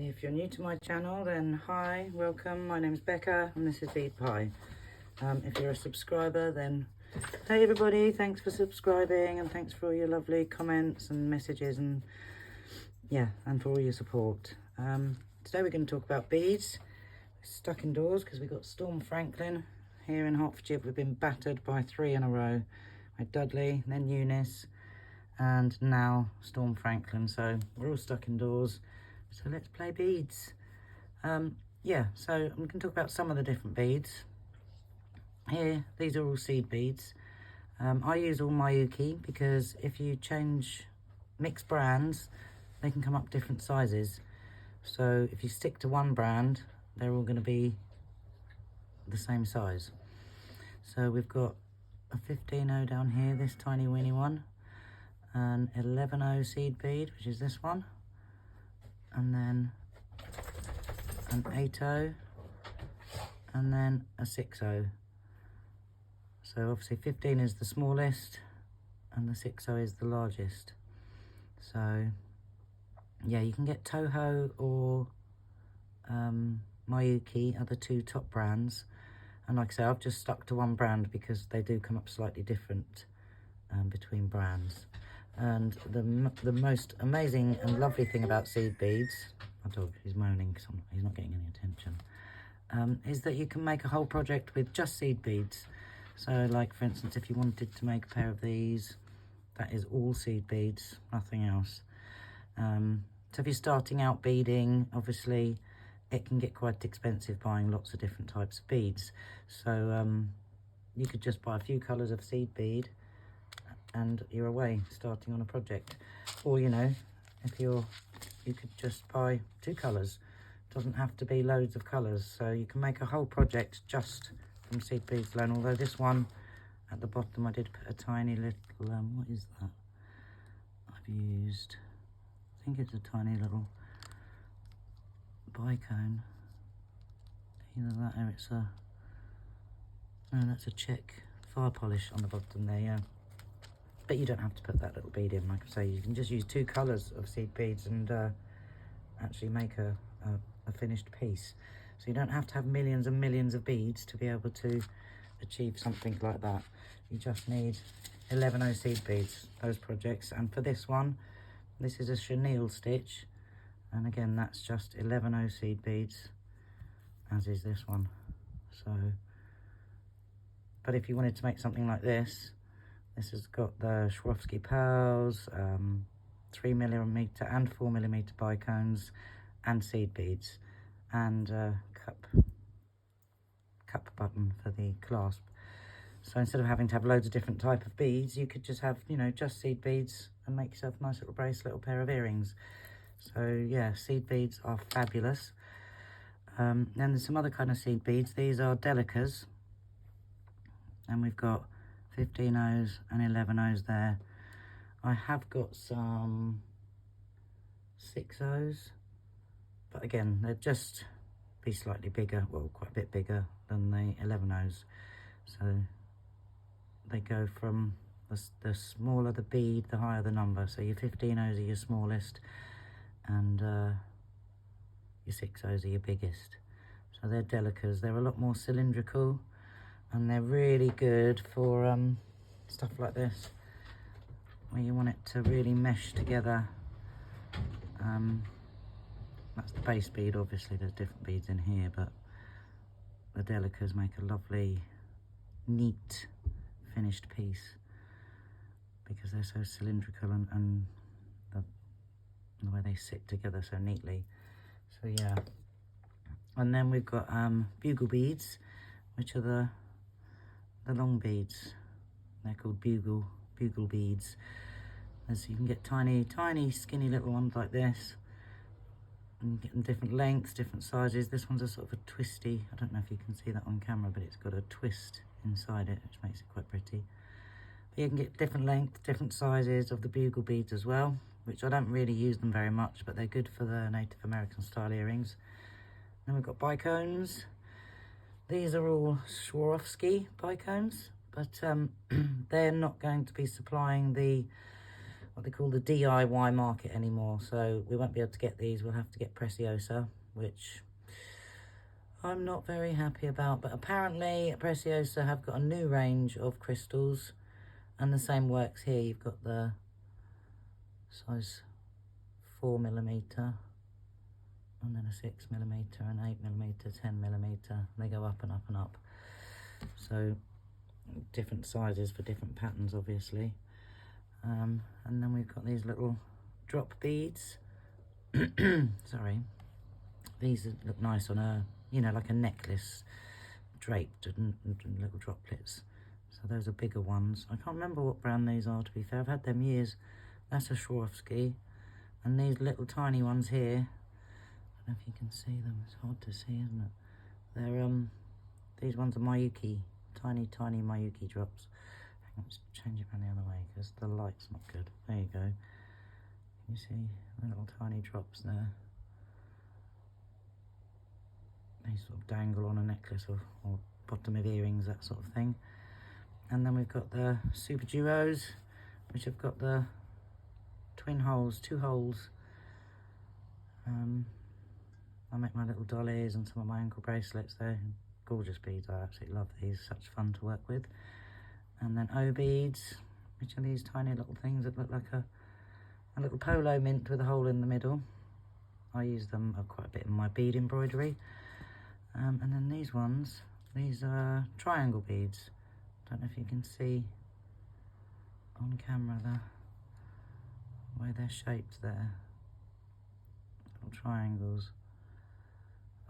If you're new to my channel, then hi, welcome. My name's Becca and this is Bead Pie. If you're a subscriber, then hey everybody, thanks for subscribing and thanks for all your lovely comments and messages and and for all your support. Today we're going to talk about beads. We're stuck indoors because we've got Storm Franklin here in Hertfordshire. We've been battered by 3 in a row. We had Dudley, then Eunice, and now Storm Franklin. So we're all stuck indoors. So let's play beads. So I'm going to talk about some of the different beads. Here, these are all seed beads. I use all Miyuki because if you mix brands, they can come up different sizes. So if you stick to one brand, they're all going to be the same size. So we've got a 15-0 down here, this tiny weeny one, an 11-0 seed bead, which is this one, and then an 8-0, and then a 6-0. So obviously 15 is the smallest and the 6-0 is the largest. So yeah, you can get Toho or Miyuki are the two top brands, and like I say, I've just stuck to one brand because they do come up slightly different between brands. And the most amazing and lovely thing about seed beads, my dog, he's moaning because he's not getting any attention, is that you can make a whole project with just seed beads. So like for instance, if you wanted to make a pair of these, that is all seed beads, nothing else. So if you're starting out beading, obviously it can get quite expensive buying lots of different types of beads. So you could just buy a few colours of seed bead and you're away starting on a project. Or you could just buy 2 colours. It doesn't have to be loads of colours, so you can make a whole project just from seed beads alone. Although this one at the bottom, I did put a tiny little what is that I've used? I think it's a tiny little bicone. Either that or it's that's a check fire polish on the bottom there, yeah. But you don't have to put that little bead in. Like I say, you can just use 2 colours of seed beads and actually make a finished piece. So you don't have to have millions and millions of beads to be able to achieve something like that. You just need 11-0 seed beads, those projects. And for this one, this is a chenille stitch. And again, that's just 11-0 seed beads, as is this one. So, but if you wanted to make something like this, this has got the Swarovski pearls, 3mm and 4mm bicones, and seed beads, and cup button for the clasp. So instead of having to have loads of different type of beads, you could just have, just seed beads and make yourself a nice little bracelet or pair of earrings. So yeah, seed beads are fabulous. Then there's some other kind of seed beads. These are Delicas, and we've got 15-0s and 11-0s there. I have got some 6-0s, but again, they'd just be slightly bigger, well, quite a bit bigger than the 11-0s. So they go from the smaller the bead, the higher the number. So your 15-0s are your smallest, and your 6-0s are your biggest. So they're Delicas. They're a lot more cylindrical, and they're really good for stuff like this, where you want it to really mesh together. That's the base bead. Obviously there's different beads in here, but the Delicas make a lovely, neat, finished piece because they're so cylindrical and the way they sit together so neatly. So yeah. And then we've got Bugle Beads, which are the long beads. They're called Bugle Beads. As you can get tiny skinny little ones like this, and you get them different lengths, different sizes. This one's a sort of a twisty, I don't know if you can see that on camera, but it's got a twist inside it, which makes it quite pretty. But you can get different lengths, different sizes of the Bugle Beads as well, which I don't really use them very much, but they're good for the Native American style earrings. Then we've got Bicones. These are all Swarovski Bicones, but they're not going to be supplying the what they call the DIY market anymore, so we won't be able to get these. We'll have to get Preciosa, which I'm not very happy about, but apparently Preciosa have got a new range of crystals, and the same works here. You've got the size 4mm, and then a 6mm, an 8mm, 10mm. They go up and up and up. So different sizes for different patterns, obviously. And then we've got these little drop beads. Sorry. These look nice on a, you know, like a necklace draped and little droplets. So those are bigger ones. I can't remember what brand these are, to be fair. I've had them years. That's a Swarovski. And these little tiny ones here, I don't know if you can see them. It's hard to see, isn't it? They're these ones are Miyuki, tiny Miyuki drops. Hang on, let's change it around the other way because the light's not good. There you go. You see the little tiny drops there. They sort of dangle on a necklace or bottom of earrings, that sort of thing. And then we've got the Super Duos, which have got the twin holes, 2 holes. I make my little dollies and some of my ankle bracelets. They're gorgeous beads. I absolutely love these. Such fun to work with. And then O beads, which are these tiny little things that look like a little polo mint with a hole in the middle. I use them quite a bit in my bead embroidery. And then these ones, these are triangle beads. Don't know if you can see on camera the way they're shaped there. Little triangles.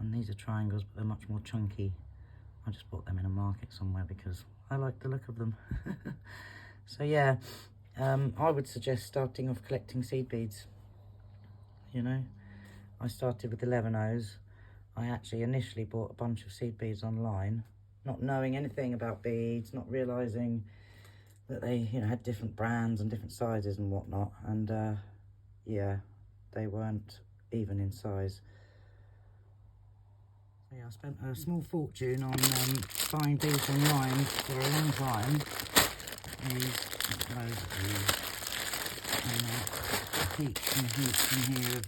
And these are triangles, but they're much more chunky. I just bought them in a market somewhere because I like the look of them. So yeah, I would suggest starting off collecting seed beads. You know, I started with 11Os. I actually initially bought a bunch of seed beads online, not knowing anything about beads, not realising that they, you know, had different brands and different sizes and whatnot. And yeah, they weren't even in size. So yeah, I spent a small fortune on buying beads online for a long time. These, loads of these, and heaps and heaps in here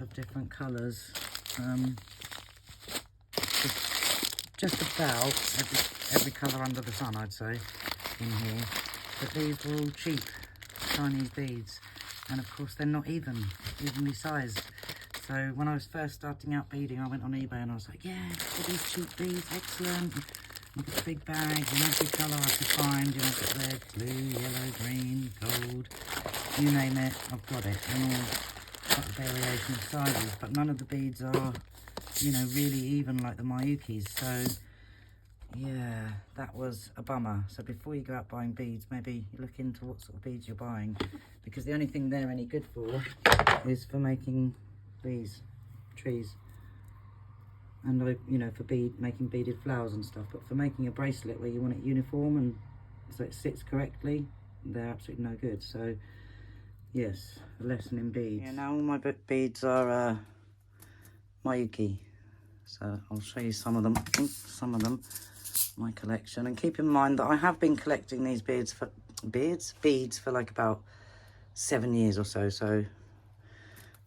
of different colours. Just about every colour under the sun, I'd say, in here. But these were all cheap Chinese beads, and of course they're not evenly sized. So when I was first starting out beading, I went on eBay and I was like, yeah, look at these cheap beads, excellent. Look at the big bags in every colour I could find. You know, I've got red, blue, yellow, green, gold, you name it, I've got it. And all got a variation of sizes, but none of the beads are, you know, really even like the Miyukis. So yeah, that was a bummer. So before you go out buying beads, maybe look into what sort of beads you're buying, because the only thing they're any good for is for making these trees, and you know, for making beaded flowers and stuff. But for making a bracelet where you want it uniform and so it sits correctly, they're absolutely no good. So yes, a lesson in beads. Yeah, now all my beads are Miyuki. So I'll show you some of them. My collection. And keep in mind that I have been collecting these beads for like about 7 years or so. So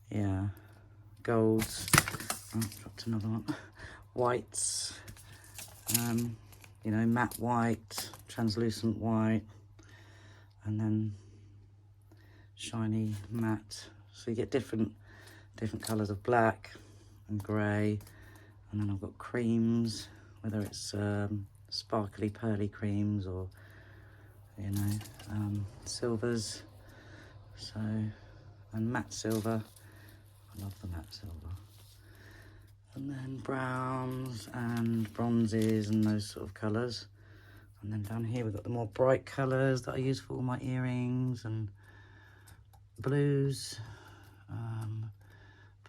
yeah, golds. Oh, dropped another one. Whites. You know, matte white, translucent white, and then shiny matte. So you get different colours of black and grey. And then I've got creams, whether it's sparkly pearly creams or, you know, silvers. So, and matte silver. I love the matte silver. And then browns and bronzes and those sort of colours. And then down here we've got the more bright colours that I use for all my earrings, and blues,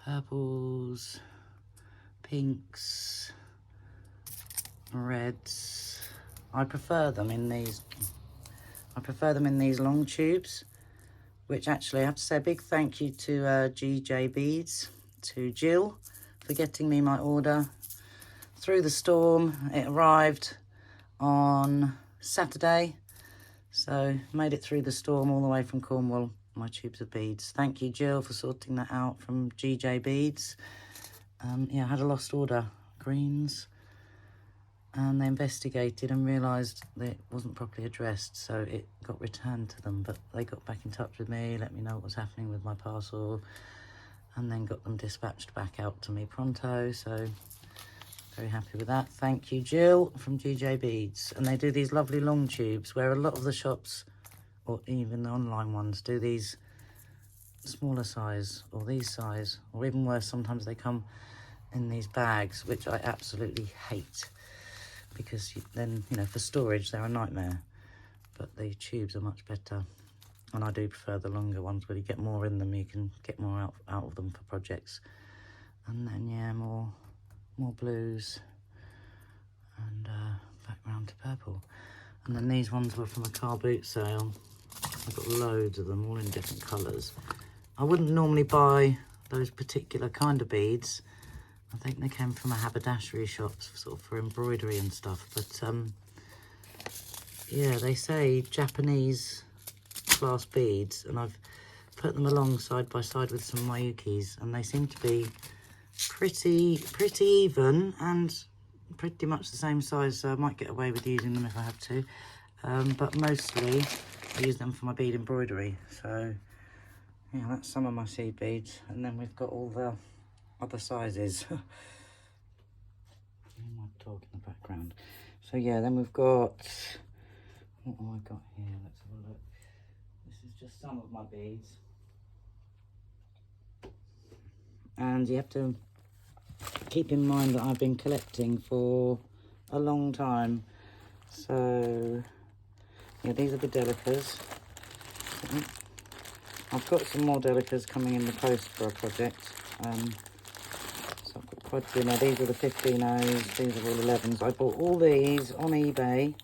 purples, pinks, reds. I prefer them in these long tubes, which actually I have to say a big thank you to GJ Beads, to Jill, for getting me my order through the storm. It arrived on Saturday, so made it through the storm all the way from Cornwall my tubes of beads. Thank you, Jill, for sorting that out from GJ Beads. Yeah, I had a lost order, greens, and they investigated and realised that it wasn't properly addressed, so it got returned to them. But they got back in touch with me, let me know what was happening with my parcel, and then got them dispatched back out to me pronto. So very happy with that. Thank you, Jill, from GJ Beads. And they do these lovely long tubes, where a lot of the shops, or even the online ones, do these smaller size, or these size, or even worse, sometimes they come in these bags, which I absolutely hate, because then, you know, for storage they're a nightmare. But the tubes are much better, and I do prefer the longer ones where you get more in them, you can get more out of them for projects. And then, yeah, more blues, and back round to purple. And then these ones were from a car boot sale. I've got loads of them, all in different colours. I wouldn't normally buy those particular kind of beads. I think they came from a haberdashery shop, sort of for embroidery and stuff. But yeah, they say Japanese glass beads, and I've put them along side by side with some Mayukis, and they seem to be pretty even and pretty much the same size, so I might get away with using them if I have to. But mostly I use them for my bead embroidery. So yeah, that's some of my seed beads, and then we've got all the other sizes. My dog in the background. So yeah, then we've got, what have I got here? Let's have a look. This is just some of my beads, and you have to keep in mind that I've been collecting for a long time. So yeah, these are the Delicas. I've got some more Delicas coming in the post for a project. So I've got quite a few now. These are the 15Os, these are all 11s. I bought all these on eBay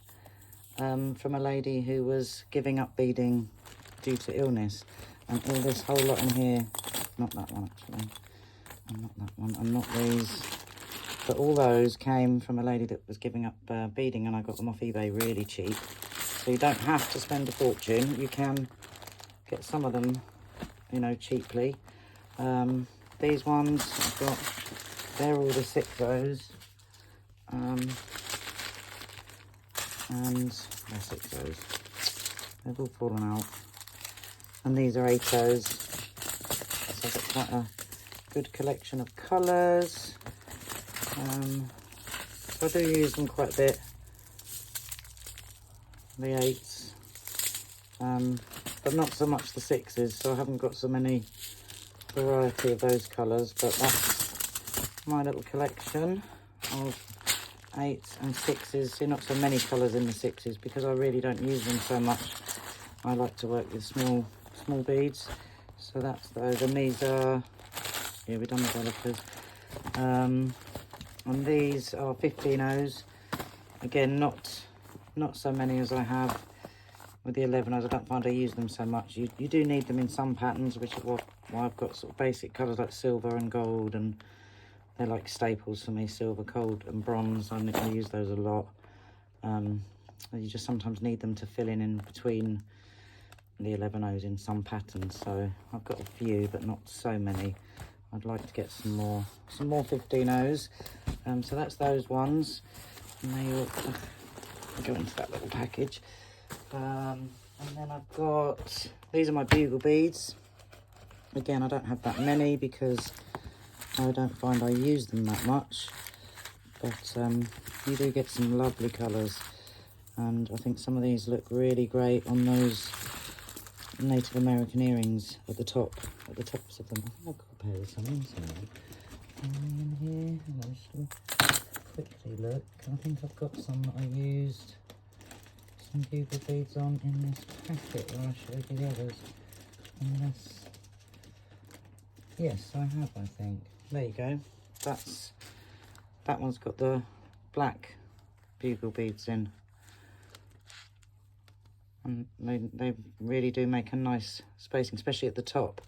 from a lady who was giving up beading due to illness. And all this whole lot in here, not that one actually, and not that one, and not these, but all those came from a lady that was giving up beading, and I got them off eBay really cheap. So you don't have to spend a fortune, you can get some of them, you know, cheaply. These ones I've got, they're all the 6Os, and they're 6Os, they've all fallen out, and these are 8Os. So I've got quite a good collection of colours. So I do use them quite a bit, the 8s, but not so much the 6s, so I haven't got so many variety of those colours. But that's my little collection of 8s and 6s. See, not so many colours in the 6s because I really don't use them so much. I like to work with small beads. So that's those, and these are, yeah, we've done the Delicas. And these are 15Os. Again, not so many as I have with the 11Os. I don't find I use them so much. You do need them in some patterns, which is why I've got sort of basic colours like silver and gold, and they're like staples for me, silver, gold and bronze. I use those a lot. You just sometimes need them to fill in between the 11Os in some patterns. So I've got a few, but not so many. I'd like to get some more 15Os. So that's those ones, and they all go into that little package. And then I've got, these are my Bugle Beads. Again, I don't have that many because I don't find I use them that much, but you do get some lovely colours, and I think some of these look really great on those Native American earrings at the tops of them. I think I've got a pair of some in somewhere. In here, let's quickly look. I think I've got some that I used some Bugle Beads on in this packet where I showed you the others. Unless, yes, I have, I think. There you go. That one's got the black Bugle Beads in. And they really do make a nice spacing, especially at the top.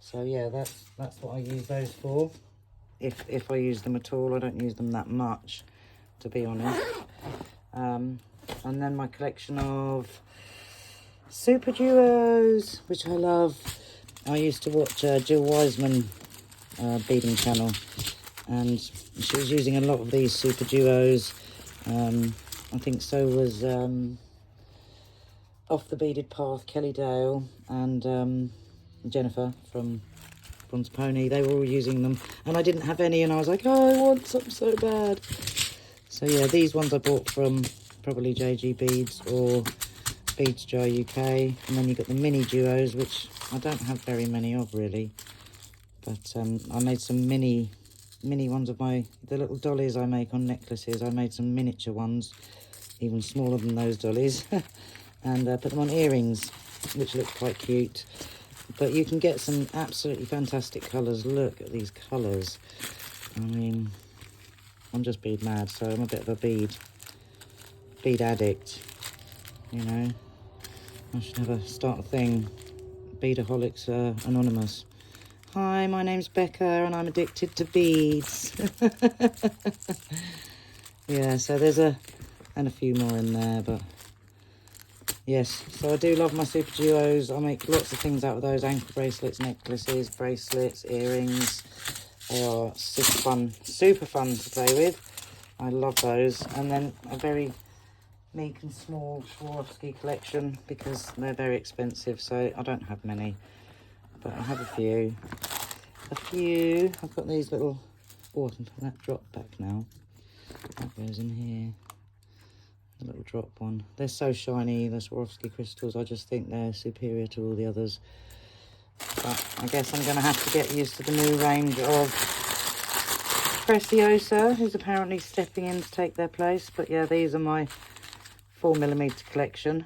So yeah, that's what I use those for. If I use them at all, I don't use them that much, to be honest. And then my collection of Super Duos, which I love. I used to watch Jill Wiseman beading channel, and she was using a lot of these Super Duos. I think so was Off the Beaded Path, Kelly Dale, and Jennifer from Bronze Pony. They were all using them, and I didn't have any, and I was like, oh, I want some so bad. So yeah, these ones I bought from probably JG Beads or Beads Jar UK. And then you've got the mini duos, which I don't have very many of really, but I made some mini ones of the little dollies I make on necklaces. I made some miniature ones, even smaller than those dollies, and put them on earrings, which look quite cute. But you can get some absolutely fantastic colours. Look at these colours. I mean, I'm just bead mad, so I'm a bit of a bead addict, you know. I should start a thing, Beadaholics Anonymous. Hi, my name's Becca and I'm addicted to beads. Yeah, so there's a few more in there, but yes, so I do love my Super Duos. I make lots of things out of those: ankle bracelets, necklaces, bracelets, earrings. They are super fun to play with. I love those. And then a very meek and small Swarovski collection, because they're very expensive, so I don't have many, but I have a few. I've got these little, oh, I can put that drop back now. That goes in here. A little drop one. They're so shiny, the Swarovski crystals. I just think they're superior to all the others. But I guess I'm going to have to get used to the new range of Preciosa, who's apparently stepping in to take their place. But yeah, these are my 4mm collection.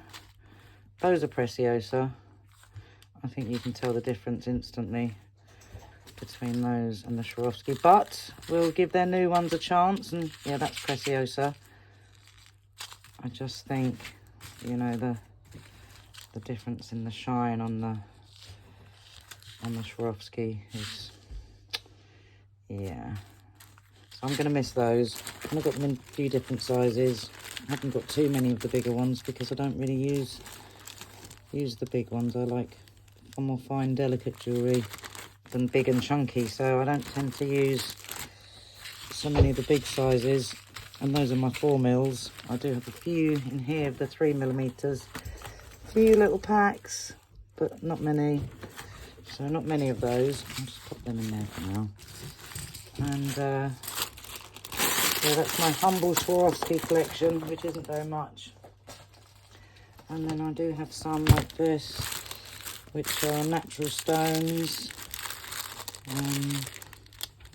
Those are Preciosa. I think you can tell the difference instantly between those and the Swarovski. But we'll give their new ones a chance. And yeah, that's Preciosa. I just think, you know, the difference in the shine on the Swarovski is, yeah. So I'm going to miss those. And I've got them in a few different sizes. I haven't got too many of the bigger ones because I don't really use the big ones. I like more fine, delicate jewellery than big and chunky, so I don't tend to use so many of the big sizes. And those are my 4mm. I do have a few in here of the 3mm. A few little packs, but not many. So not many of those. I'll just pop them in there for now. And yeah, that's my humble Swarovski collection, which isn't very much. And then I do have some like this, which are natural stones,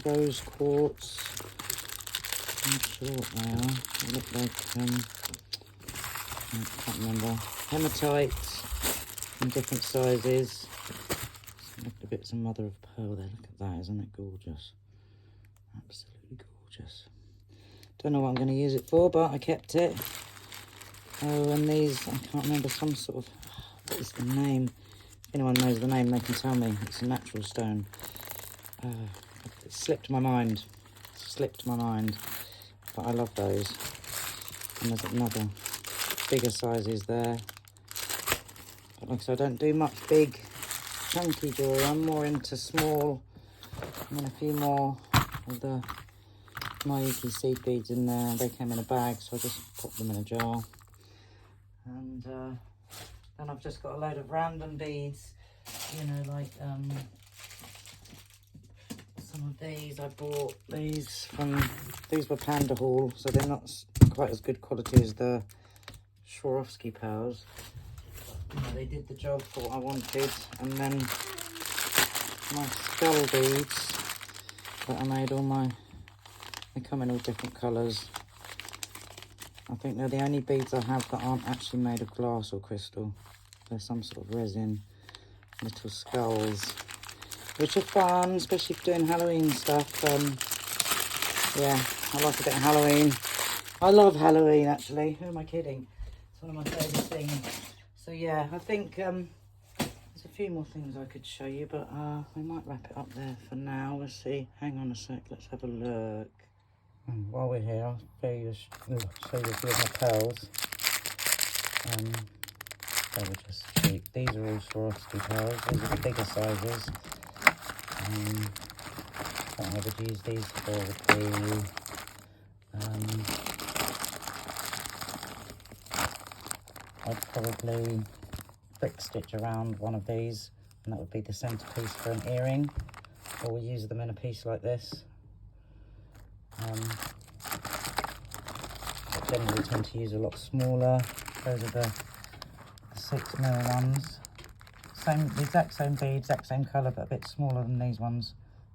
rose quartz. I'm not sure what they are. They look like, I can't remember. Hematite in different sizes. Look a bit some mother of pearl there. Look at that, isn't it gorgeous? Absolutely gorgeous. Don't know what I'm going to use it for, but I kept it. Oh, and these, I can't remember, some sort of, what is the name? If anyone knows the name, they can tell me. It's a natural stone. It slipped my mind. But I love those. And there's another bigger sizes there. But like I said, I don't do much big, chunky jewellery. I'm more into small, and then a few more of the Mayuki seed beads in there. They came in a bag, so I just popped them in a jar. And then I've just got a load of random beads, you know, like some of these. I bought these were Panda Haul, so they're not quite as good quality as the Swarovski pearls. You know, they did the job for what I wanted. And then my skull beads that I made, they come in all different colours. I think they're the only beads I have that aren't actually made of glass or crystal. They're some sort of resin, little skulls, which are fun, especially for doing Halloween stuff. Yeah, I like a bit of Halloween. I love Halloween, actually. Who am I kidding? It's one of my favourite things. So yeah, I think there's a few more things I could show you, but we might wrap it up there for now. We'll see. Hang on a sec, let's have a look. And while we're here, I'll show you a few of my pearls. they were just cheap. These are all Swarovski pearls. These are the bigger sizes. What I would use these for would be I'd probably brick stitch around one of these, and that would be the centerpiece for an earring, or we use them in a piece like this. I generally tend to use a lot smaller. Those are the 6mm ones. The exact same bead, exact same colour, but a bit smaller than these ones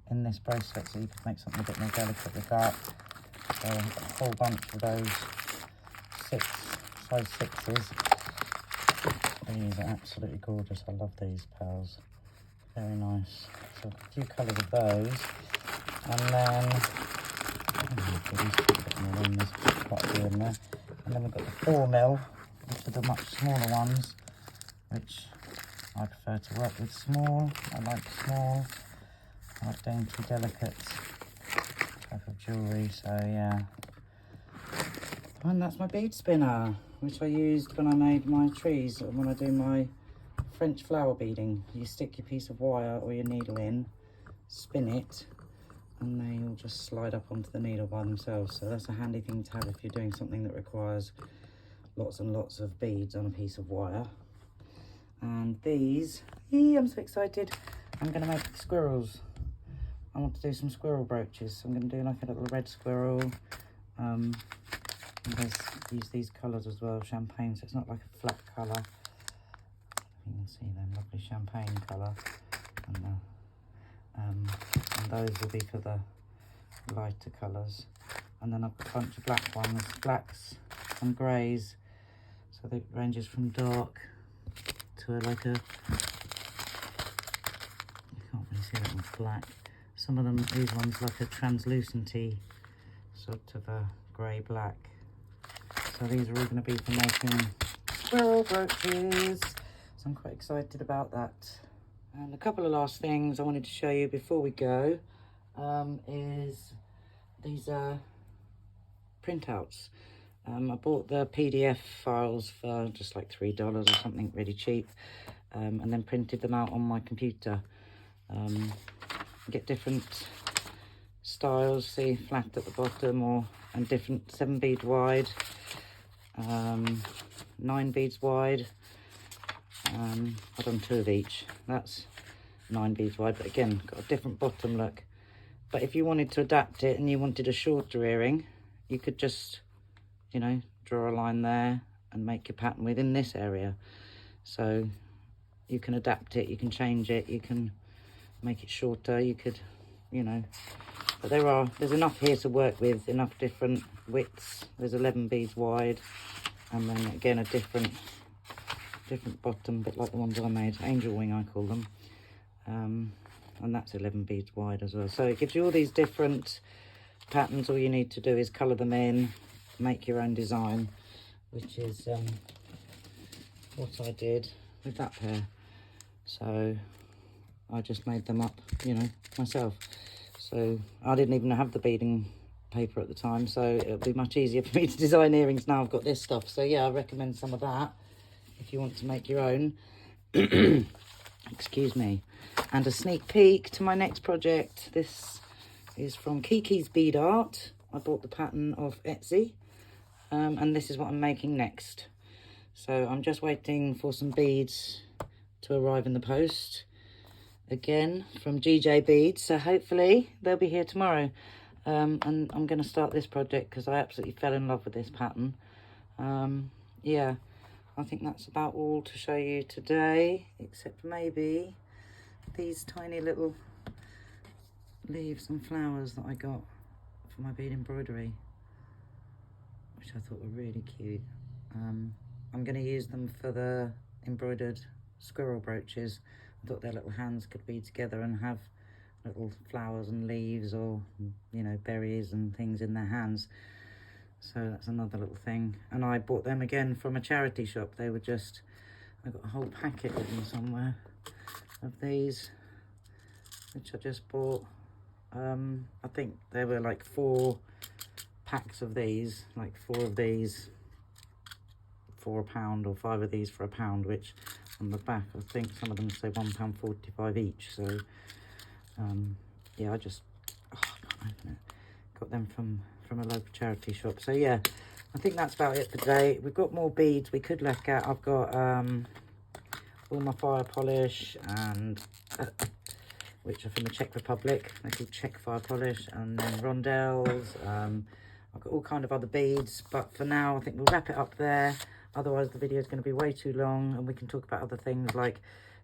in this bracelet, so you could make something a bit more delicate with that. So I've got a whole bunch of those size 6s. These are absolutely gorgeous. I love these pearls. Very nice. So a few colours of those. And then, there's quite a few in there. And then we've got the 4mm, which are the much smaller ones, which I prefer to work with small. I like small. I like dainty, delicate type of jewellery. So yeah. And that's my bead spinner, which I used when I made my trees, when I do my French flower beading. You stick your piece of wire or your needle in, spin it, and they all just slide up onto the needle by themselves. So that's a handy thing to have if you're doing something that requires lots and lots of beads on a piece of wire. And these, I'm so excited. I'm going to make squirrels. I want to do some squirrel brooches. So I'm going to do like a little red squirrel. Use these colours as well, champagne, so it's not like a flat colour. You can see them, lovely champagne colour. And those will be for the lighter colours. And then I've got a bunch of black ones, blacks and greys. So it ranges from dark to like a, you can't really see that one's black. Some of them, these ones like a translucenty sort of a grey-black. So these are all going to be for making squirrel brooches. So I'm quite excited about that. And a couple of last things I wanted to show you before we go is these printouts. I bought the PDF files for just like $3 or something, really cheap, and then printed them out on my computer. Get different styles, see, flat at the bottom, and different 7 bead wide, 9 beads wide. I've done 2 of each. That's 9 beads wide, but again, got a different bottom look. But if you wanted to adapt it and you wanted a shorter earring, you could just, you know, draw a line there and make your pattern within this area. So you can adapt it, you can change it, you can make it shorter, you could, you know, but there's enough here to work with, enough different widths. There's 11 beads wide, and then again a different bottom, bit like the ones I made, angel wing I call them, and that's 11 beads wide as well. So it gives you all these different patterns. All you need to do is colour them in, make your own design, which is what I did with that pair. So I just made them up, you know, myself. So I didn't even have the beading paper at the time, so it'll be much easier for me to design earrings now I've got this stuff. So yeah, I recommend some of that if you want to make your own. Excuse me. And a sneak peek to my next project. This is from Kiki's Bead Art. I bought the pattern off Etsy, and this is what I'm making next. So I'm just waiting for some beads to arrive in the post. Again, from GJ Beads, so hopefully they'll be here tomorrow. And I'm going to start this project because I absolutely fell in love with this pattern. Yeah, I think that's about all to show you today, except maybe these tiny little leaves and flowers that I got for my bead embroidery, which I thought were really cute. I'm going to use them for the embroidered squirrel brooches. I thought their little hands could be together and have little flowers and leaves, or, you know, berries and things in their hands. So that's another little thing. And I bought them again from a charity shop. They were just, I got a whole packet of them somewhere, of these, which I just bought. I think there were like 4 packs of these, like 4 of these for £1 or 5 of these for £1, which on the back I think some of them say £1.45 each. So yeah, I just I can't open it. Got them from a local charity shop. So yeah, I think that's about it for today. We've got more beads we could look at. I've got all my fire polish, and which are from the Czech Republic. They're called Czech fire polish, and then rondelles. I've got all kind of other beads, but for now I think we'll wrap it up there. Otherwise the video is going to be way too long, and we can talk about other things like,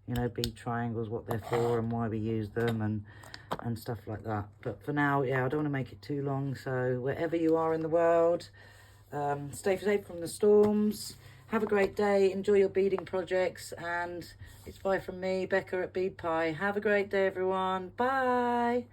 you know, bead triangles, what they're for and why we use them, and stuff like that. But for now, yeah, I don't want to make it too long. So wherever you are in the world, stay safe from the storms. Have a great day. Enjoy your beading projects. And it's bye from me, Becca at Bead Pie. Have a great day, everyone. Bye.